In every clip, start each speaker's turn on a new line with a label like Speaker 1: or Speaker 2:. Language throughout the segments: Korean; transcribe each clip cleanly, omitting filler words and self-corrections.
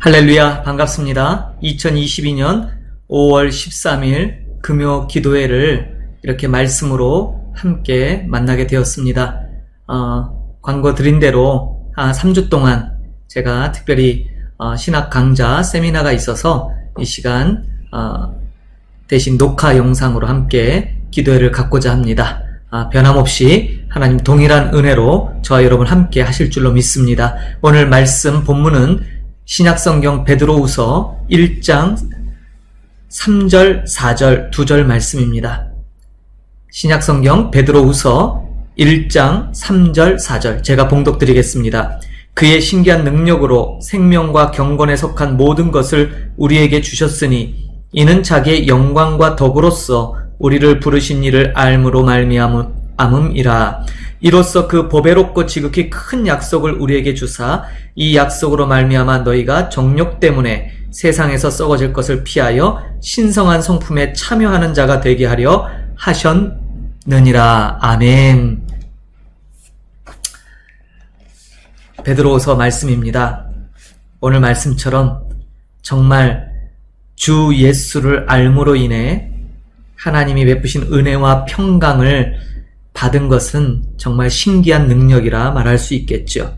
Speaker 1: 할렐루야, 반갑습니다. 2022년 5월 13일 금요 기도회를 이렇게 말씀으로 함께 만나게 되었습니다. 광고 드린 대로 한 3주 동안 제가 특별히 신학 강좌 세미나가 있어서 이 시간 대신 녹화 영상으로 함께 기도회를 갖고자 합니다. 변함없이 하나님 동일한 은혜로 저와 여러분 함께 하실 줄로 믿습니다. 오늘 말씀 본문은 신약성경 베드로후서 1장 3절, 4절, 2절 말씀입니다. 신약성경 베드로후서 1장 3절, 4절 제가 봉독드리겠습니다. 그의 신기한 능력으로 생명과 경건에 속한 모든 것을 우리에게 주셨으니 이는 자기의 영광과 덕으로서 우리를 부르신 이를 알므로 말미암음이라. 이로써 그 보배롭고 지극히 큰 약속을 우리에게 주사 이 약속으로 말미암아 너희가 정욕 때문에 세상에서 썩어질 것을 피하여 신성한 성품에 참여하는 자가 되게 하려 하셨느니라. 아멘. 베드로후서 말씀입니다. 오늘 말씀처럼 정말 주 예수를 알므로 인해 하나님이 베푸신 은혜와 평강을 받은 것은 정말 신기한 능력이라 말할 수 있겠죠.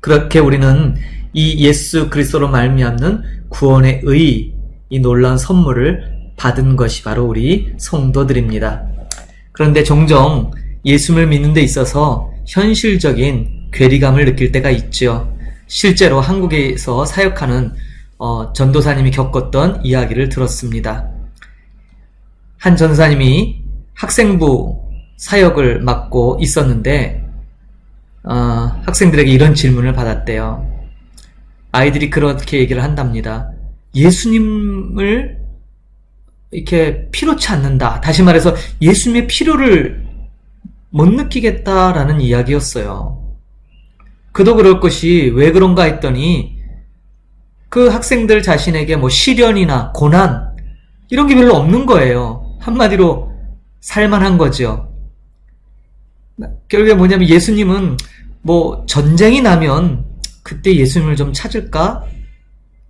Speaker 1: 그렇게 우리는 이 예수 그리스도로 말미암는 구원의 의, 이 놀라운 선물을 받은 것이 바로 우리 성도들입니다. 그런데 종종 예수를 믿는 데 있어서 현실적인 괴리감을 느낄 때가 있죠. 실제로 한국에서 사역하는 전도사님이 겪었던 이야기를 들었습니다. 한 전사님이 학생부 사역을 맡고 있었는데 학생들에게 이런 질문을 받았대요. 아이들이 그렇게 얘기를 한답니다. 예수님을 이렇게 필요치 않는다. 다시 말해서 예수님의 필요를 못 느끼겠다라는 이야기였어요. 그도 그럴 것이 왜 그런가 했더니 그 학생들 자신에게 시련이나 고난 이런 게 별로 없는 거예요. 한마디로 살만한 거죠. 결국에 뭐냐면 예수님은 전쟁이 나면 그때 예수님을 좀 찾을까?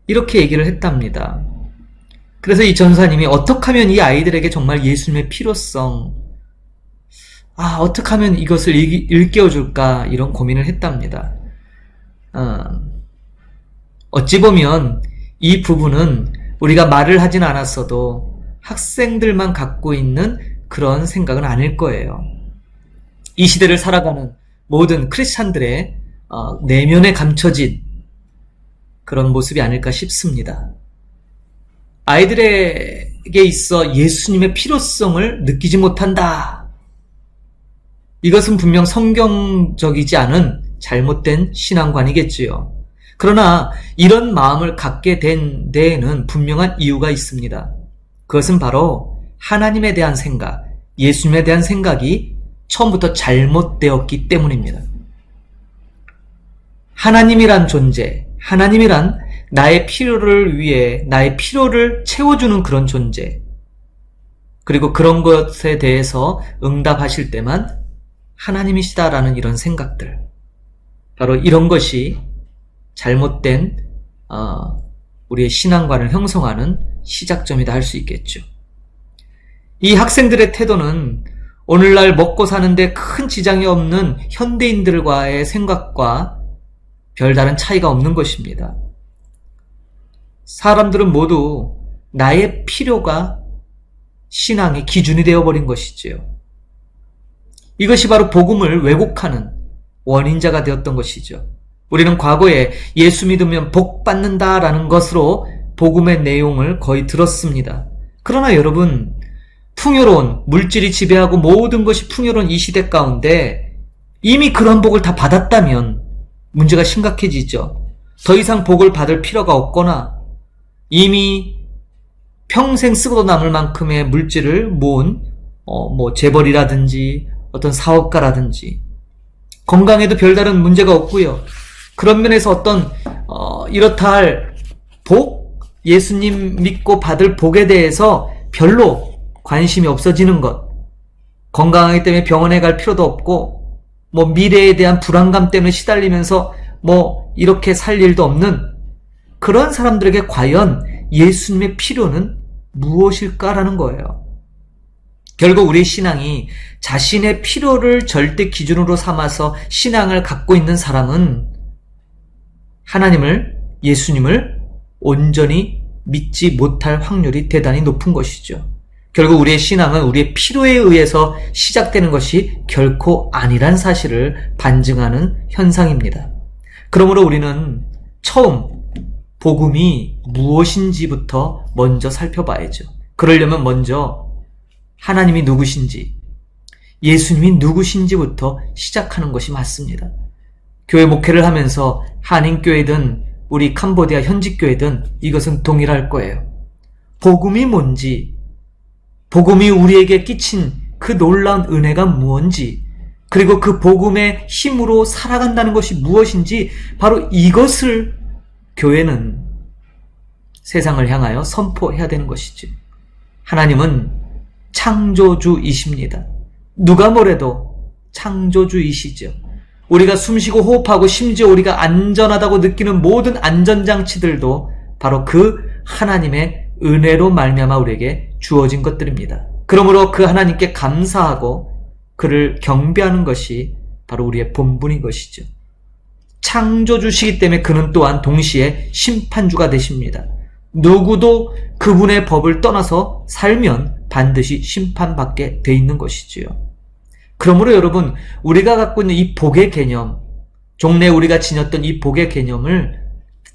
Speaker 1: 이렇게 얘기를 했답니다. 그래서 이 전사님이 어떻게 하면 이 아이들에게 정말 예수님의 필요성, 어떻게 하면 이것을 일깨워줄까? 이런 고민을 했답니다. 어찌 보면 이 부분은 우리가 말을 하진 않았어도 학생들만 갖고 있는 그런 생각은 아닐 거예요. 이 시대를 살아가는 모든 크리스찬들의 내면에 감춰진 그런 모습이 아닐까 싶습니다. 아이들에게 있어 예수님의 필요성을 느끼지 못한다. 이것은 분명 성경적이지 않은 잘못된 신앙관이겠지요. 그러나 이런 마음을 갖게 된 데에는 분명한 이유가 있습니다. 그것은 바로 하나님에 대한 생각, 예수님에 대한 생각이 처음부터 잘못되었기 때문입니다. 하나님이란 존재, 하나님이란 나의 필요를 위해 나의 필요를 채워주는 그런 존재, 그리고 그런 것에 대해서 응답하실 때만 하나님이시다라는 이런 생각들, 바로 이런 것이 잘못된 우리의 신앙관을 형성하는 시작점이다 할 수 있겠죠. 이 학생들의 태도는 오늘날 먹고 사는데 큰 지장이 없는 현대인들과의 생각과 별다른 차이가 없는 것입니다. 사람들은 모두 나의 필요가 신앙의 기준이 되어버린 것이지요. 이것이 바로 복음을 왜곡하는 원인자가 되었던 것이죠. 우리는 과거에 예수 믿으면 복 받는다라는 것으로 복음의 내용을 거의 들었습니다. 그러나 여러분, 풍요로운 물질이 지배하고 모든 것이 풍요로운 이 시대 가운데 이미 그런 복을 다 받았다면 문제가 심각해지죠. 더 이상 복을 받을 필요가 없거나 이미 평생 쓰고도 남을 만큼의 물질을 모은 재벌이라든지 어떤 사업가라든지 건강에도 별다른 문제가 없고요. 그런 면에서 어떤 이렇다 할 복, 예수님 믿고 받을 복에 대해서 별로 관심이 없어지는 것, 건강하기 때문에 병원에 갈 필요도 없고 미래에 대한 불안감 때문에 시달리면서 이렇게 살 일도 없는 그런 사람들에게 과연 예수님의 필요는 무엇일까라는 거예요. 결국 우리 신앙이 자신의 필요를 절대 기준으로 삼아서 신앙을 갖고 있는 사람은 하나님을, 예수님을 온전히 믿지 못할 확률이 대단히 높은 것이죠. 결국 우리의 신앙은 우리의 필요에 의해서 시작되는 것이 결코 아니란 사실을 반증하는 현상입니다. 그러므로 우리는 처음 복음이 무엇인지부터 먼저 살펴봐야죠. 그러려면 먼저 하나님이 누구신지, 예수님이 누구신지부터 시작하는 것이 맞습니다. 교회 목회를 하면서 한인교회든 우리 캄보디아 현지교회든 이것은 동일할 거예요. 복음이 뭔지, 복음이 우리에게 끼친 그 놀라운 은혜가 무엇인지, 그리고 그 복음의 힘으로 살아간다는 것이 무엇인지, 바로 이것을 교회는 세상을 향하여 선포해야 되는 것이죠. 하나님은 창조주이십니다. 누가 뭐래도 창조주이시죠. 우리가 숨쉬고 호흡하고 심지어 우리가 안전하다고 느끼는 모든 안전장치들도 바로 그 하나님의 은혜로 말미암아 우리에게 주어진 것들입니다. 그러므로 그 하나님께 감사하고 그를 경배하는 것이 바로 우리의 본분인 것이죠. 창조주시기 때문에 그는 또한 동시에 심판주가 되십니다. 누구도 그분의 법을 떠나서 살면 반드시 심판받게 돼 있는 것이지요. 그러므로 여러분, 우리가 갖고 있는 이 복의 개념, 종래 우리가 지녔던 이 복의 개념을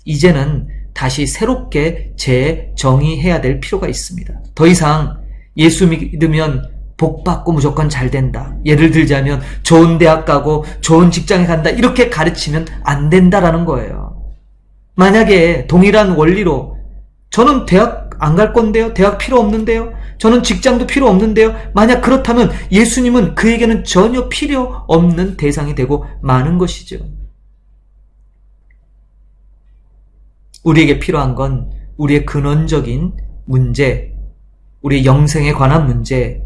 Speaker 1: 이제는 다시 새롭게 재정의해야 될 필요가 있습니다. 더 이상 예수 믿으면 복 받고 무조건 잘 된다. 예를 들자면 좋은 대학 가고 좋은 직장에 간다. 이렇게 가르치면 안 된다라는 거예요. 만약에 동일한 원리로 저는 대학 안 갈 건데요. 대학 필요 없는데요. 저는 직장도 필요 없는데요. 만약 그렇다면 예수님은 그에게는 전혀 필요 없는 대상이 되고 마는 것이죠. 우리에게 필요한 건 우리의 근원적인 문제, 우리의 영생에 관한 문제,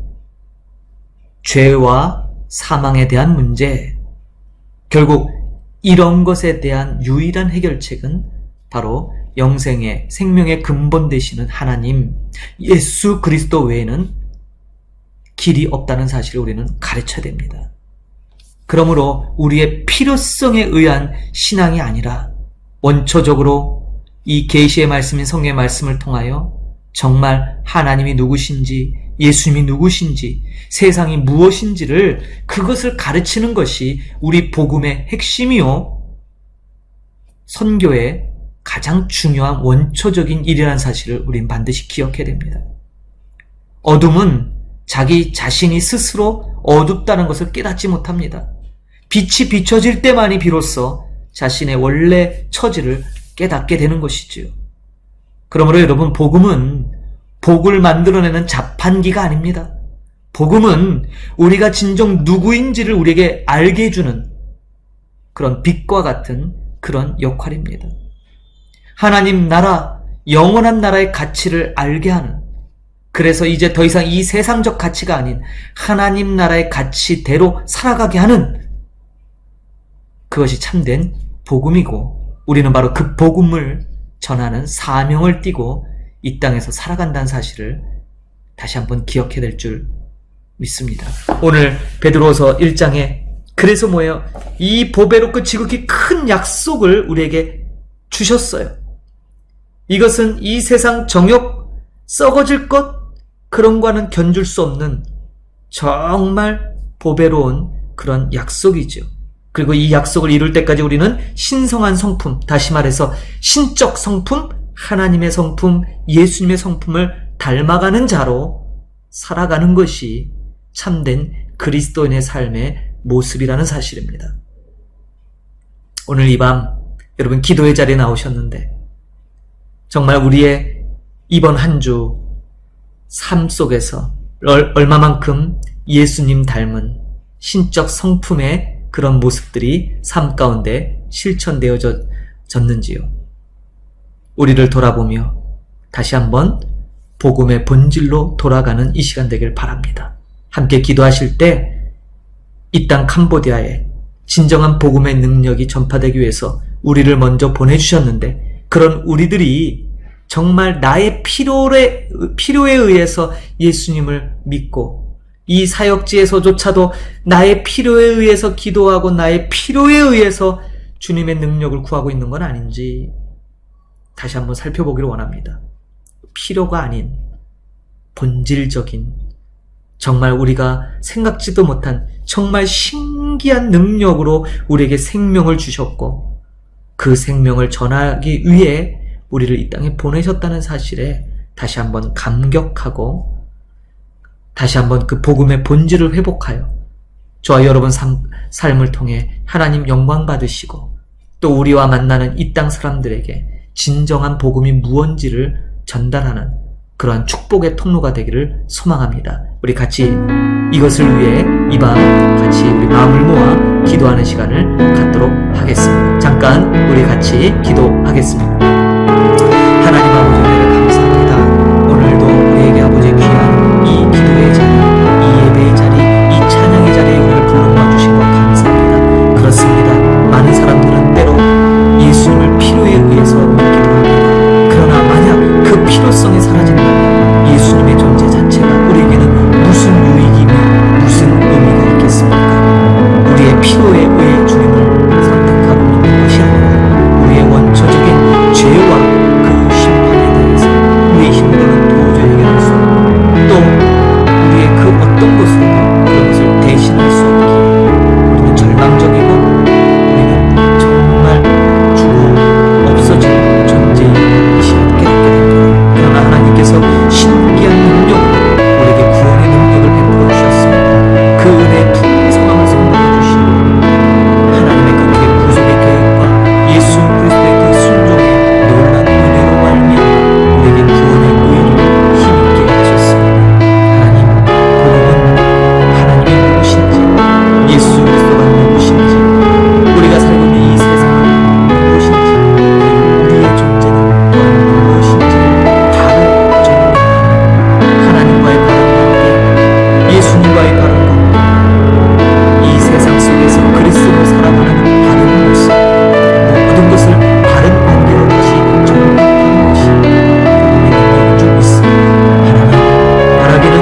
Speaker 1: 죄와 사망에 대한 문제, 결국 이런 것에 대한 유일한 해결책은 바로 영생의 생명의 근본 되시는 하나님 예수 그리스도 외에는 길이 없다는 사실을 우리는 가르쳐야 됩니다. 그러므로 우리의 필요성에 의한 신앙이 아니라 원초적으로 이 계시의 말씀인 성경의 말씀을 통하여 정말 하나님이 누구신지, 예수님이 누구신지, 세상이 무엇인지를 그것을 가르치는 것이 우리 복음의 핵심이요, 선교의 가장 중요한 원초적인 일이라는 사실을 우린 반드시 기억해야 됩니다. 어둠은 자기 자신이 스스로 어둡다는 것을 깨닫지 못합니다. 빛이 비춰질 때만이 비로소 자신의 원래 처지를 깨닫게 되는 것이지요. 그러므로 여러분, 복음은 복을 만들어내는 자판기가 아닙니다. 복음은 우리가 진정 누구인지를 우리에게 알게 해주는 그런 빛과 같은 그런 역할입니다. 하나님 나라, 영원한 나라의 가치를 알게 하는, 그래서 이제 더 이상 이 세상적 가치가 아닌 하나님 나라의 가치대로 살아가게 하는, 그것이 참된 복음이고 우리는 바로 그 복음을 전하는 사명을 띠고 이 땅에서 살아간다는 사실을 다시 한번 기억해야 될 줄 믿습니다. 오늘 베드로서 1장에 그래서 뭐예요? 이 보배롭고 지극히 큰 약속을 우리에게 주셨어요. 이것은 이 세상 정욕, 썩어질 것, 그런 거와는 견줄 수 없는 정말 보배로운 그런 약속이죠. 그리고 이 약속을 이룰 때까지 우리는 신성한 성품, 다시 말해서 신적 성품, 하나님의 성품, 예수님의 성품을 닮아가는 자로 살아가는 것이 참된 그리스도인의 삶의 모습이라는 사실입니다. 오늘 이 밤 여러분 기도의 자리에 나오셨는데 정말 우리의 이번 한 주 삶 속에서 얼마만큼 예수님 닮은 신적 성품의 그런 모습들이 삶 가운데 실천되어졌는지요. 우리를 돌아보며 다시 한번 복음의 본질로 돌아가는 이 시간 되길 바랍니다. 함께 기도하실 때 이 땅 캄보디아에 진정한 복음의 능력이 전파되기 위해서 우리를 먼저 보내주셨는데 그런 우리들이 정말 나의 필요에 의해서 예수님을 믿고 이 사역지에서조차도 나의 필요에 의해서 기도하고 나의 필요에 의해서 주님의 능력을 구하고 있는 건 아닌지 다시 한번 살펴보기를 원합니다. 필요가 아닌 본질적인 정말 우리가 생각지도 못한 정말 신기한 능력으로 우리에게 생명을 주셨고 그 생명을 전하기 위해 우리를 이 땅에 보내셨다는 사실에 다시 한번 감격하고 다시 한번 그 복음의 본질을 회복하여 저와 여러분 삶을 통해 하나님 영광 받으시고 또 우리와 만나는 이 땅 사람들에게 진정한 복음이 무언지를 전달하는 그러한 축복의 통로가 되기를 소망합니다. 우리 같이 이것을 위해 이 밤 같이 우리 마음을 모아 기도하는 시간을 갖도록 하겠습니다. 잠깐 우리 같이 기도하겠습니다. 하나님 아버지 은혜를 감사합니다. 오늘도 우리에게 아버지 귀한 이 기도의 자리, 이 예배의 자리, 이 찬양의 자리에 우리를 불러모아 주신 것 감사합니다. 그렇습니다. 많은 사람들은 때로 예수님을 필요에 의해서 믿기도 합니다. 그러나 만약 그 필요성이 사라진다면 예수님의 존재 자체가 우리에게는 무슨 유익이며 무슨 의미가 있겠습니까? 우리의 필요에 의해 주님을 선택하고 믿는 것이 아니라 우리의 원초적인 죄와 그 심판에 대해서 우리의 힘으로는 도저히 해결할 수 없고 또 우리의 그 어떤 것으로도 그런 것을 대신할 수 없기에 우리는 절망적이고 우리는 정말 죽어 없어질 존재인 것을 깨닫게 됩니다. 그러나 하나님께서 신기한 능력으로 우리에게 구원의 능력을 베풀어 주셨습니다. 그 은혜의 풍성함을 선물해 주시고 하나님의 그 구속의 계획과 예수 그리스도의 그 순종의 놀라운 은혜로 말미암아 우리에게 구원의 의를 힘있게 하셨습니다. 하나님, 복음은 하나님이 누구신지 예수 그리스도가 누구신지 우리가 살고 있는 이 세상은 무엇인지 그리고 우리의 존재는 또한 무엇인지를 바로 정리하는 하나님과의 바른 관계, 예수님과의 바른 관계, 이 세상 속에서 그리스도로 살아가는 바른 모습, 모든 것을 바른 관계로 다시 정립하는 것이 복음의 능력인 줄 믿습니다. 하나님, 바라기는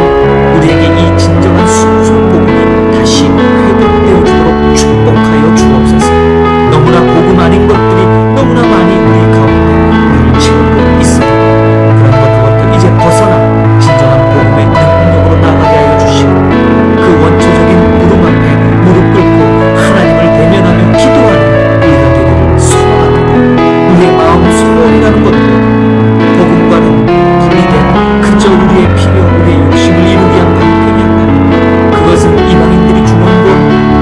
Speaker 1: 우리에게 이 진정한 순수한 복음이 다시 회복되어 주도록 축복하여 주옵소서. 너무나 복음 아닌 것들이 너무나 많이 우리 가운데 우리를 채우고 있습니다. 그런 것들부터 이제 벗어나 진정한 복음의 능력으로 나가게 하여 주시고 그 원초적인 부름 앞에 무릎 꿇고 하나님을 대면하며 기도하는 우리가 되기를 소망합니다. 우리의 마음 소원이라는 것도 복음과는 분리된 그저 우리의 필요, 우리의 욕심을 이루기 위한 방편이 아니라 그것은 이방인들이 주문으로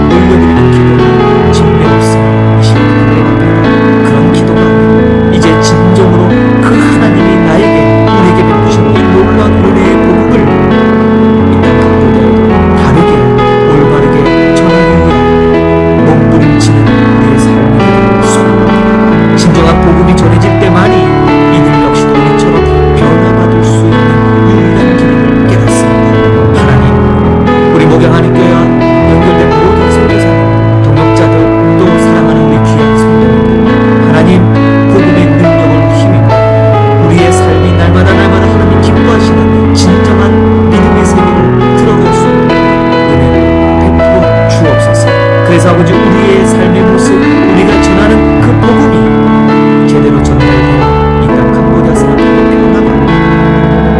Speaker 1: 올려드리는 기도는 진배 없음 이시옵니다. 그런 기도가 이제 진정으로 그 하나님이 우리에게 베푸신 이 놀라운 은혜의 복음을 이 땅 각도대로 다르게 올바르게 전하기 위해 몸부림치는 우리의 삶이 되기를 소망합니다. 진정한 복음이 전해질 때만이 이들 역시도 우리처럼 변화받을 수 있는 유일한 길임을 깨닫습니다. 하나님, 우리 목양하는 교회와 연결된 모든 선교사님, 동역자들, 또 사랑하는 우리 귀한 성도님들, 하나님 복음의 능력을 힘입어 우리의 삶이 날마다 하나님 기뻐하시는 진정한 믿음의 세계를 들어갈 수 있는 은혜를 베풀어 주옵소서. 그래서 아버지 우리의 삶의 모습, 우리가 전하는 그 복음이 제대로 전달되어 이 땅 캄보디아 사람들에게 변화가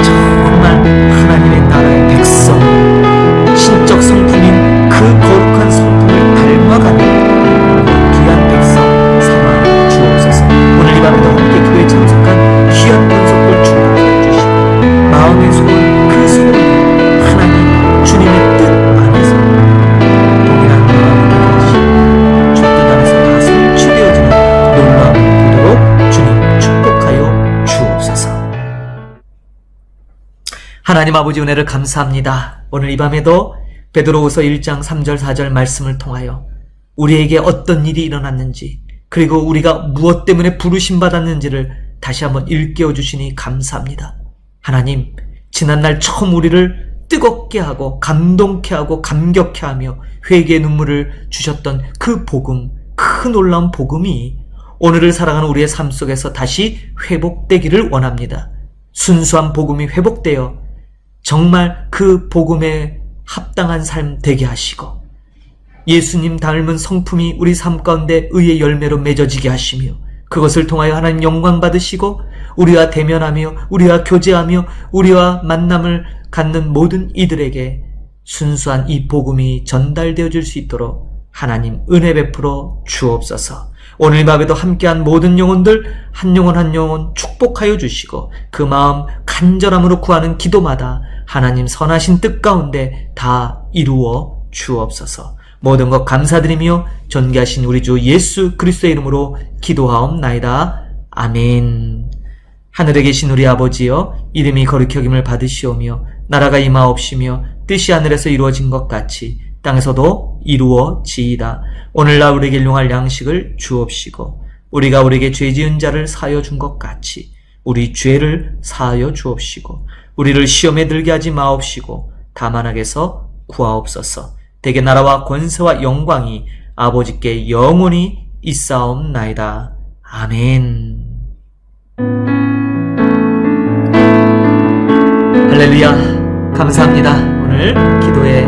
Speaker 1: 정말 하나님의 나라의 백성, 신적 성품인 그 거룩한 성품을 닮아가는 귀한 백성 삼아 주옵소서. 오늘 이 밤에도 함께 교회에 참석한 귀한 권속들 축복해 주시고 마음의 소원, 그 소원이 하나님 주님의 뜻 안에서 동일한 마음을 가지시고 주 뜻 안에서 다 성취되어지는 놀라움을 보도록 주님 축복하여 주옵소서. 하나님 아버지 은혜를 감사합니다. 오늘 이 밤에도 베드로후서 1장 3절 4절 말씀을 통하여 우리에게 어떤 일이 일어났는지 그리고 우리가 무엇 때문에 부르심 받았는지를 다시 한번 일깨워 주시니 감사합니다. 하나님, 지난날 처음 우리를 뜨겁게 하고 감동케 하고 감격케 하며 회개의 눈물을 주셨던 그 복음, 그 놀라운 복음이 오늘을 살아가는 우리의 삶 속에서 다시 회복되기를 원합니다. 순수한 복음이 회복되어 정말 그 복음에 합당한 삶 되게 하시고 예수님 닮은 성품이 우리 삶 가운데 의의 열매로 맺어지게 하시며 그것을 통하여 하나님 영광 받으시고 우리와 대면하며 우리와 교제하며 우리와 만남을 갖는 모든 이들에게 순수한 이 복음이 전달되어질 수 있도록 하나님 은혜 베풀어 주옵소서. 오늘 밤에도 함께한 모든 영혼들 한 영혼 한 영혼 축복하여 주시고 그 마음 간절함으로 구하는 기도마다 하나님 선하신 뜻 가운데 다 이루어 주옵소서. 모든 것 감사드리며 존귀하신 우리 주 예수 그리스도의 이름으로 기도하옵나이다. 아멘. 하늘에 계신 우리 아버지여, 이름이 거룩히 여김을 받으시오며 나라가 임하옵시며 뜻이 하늘에서 이루어진 것 같이 땅에서도 이루어지이다. 오늘날 우리에게 일용할 양식을 주옵시고 우리가 우리에게 죄 지은 자를 사하여 준 것 같이 우리 죄를 사하여 주옵시고 우리를 시험에 들게 하지 마옵시고 다만 악에서 구하옵소서. 대개 나라와 권세와 영광이 아버지께 영원히 있사옵나이다. 아멘. 할렐루야. 감사합니다. 오늘 기도에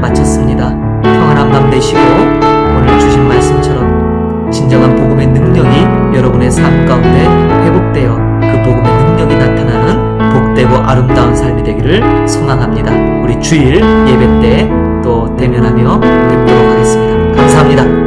Speaker 1: 마쳤습니다. 평안한 밤 되시고 오늘 주신 말씀처럼 진정한 복음의 능력이 여러분의 삶 가운데 회복되어 그 복음의 능력이 나타나는 복되고 아름다운 삶이 되기를 소망합니다. 우리 주일 예배 때 또 대면하며 뵙도록 하겠습니다. 감사합니다.